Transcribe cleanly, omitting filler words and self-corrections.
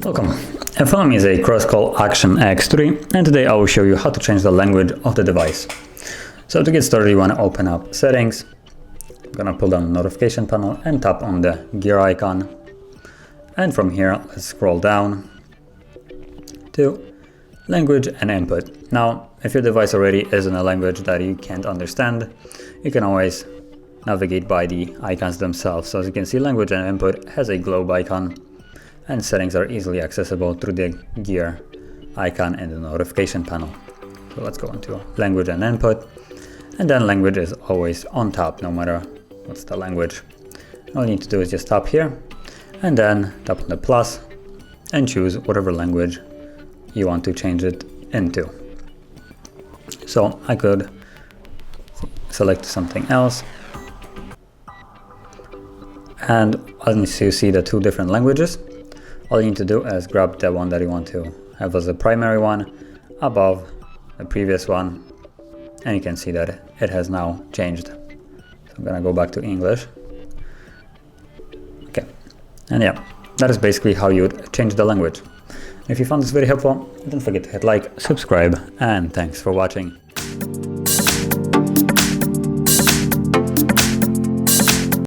Welcome. In front of me is a CROSSCALL Action X3, and today I will show you how to change the language of the device. So to get started, you want to open up Settings. I'm going to pull down the notification panel and tap on the gear icon. And from here, let's scroll down to Language and Input. Now, if your device already is in a language that you can't understand, you can always navigate by the icons themselves. So as you can see, Language and Input has a globe icon, and settings are easily accessible through the gear icon in the notification panel. So let's go into Language and Input, and then language is always on top, no matter what's the language. All you need to do is just tap here, and then tap on the plus, and choose whatever language you want to change it into. So I could select something else, and as you see the two different languages, all you need to do is grab the one that you want to have as a primary one above the previous one, and you can see that it has now changed. So I'm gonna go back to English. Okay, and yeah, that is basically how you would change the language. If you found this video helpful, don't forget to hit like, subscribe, and thanks for watching.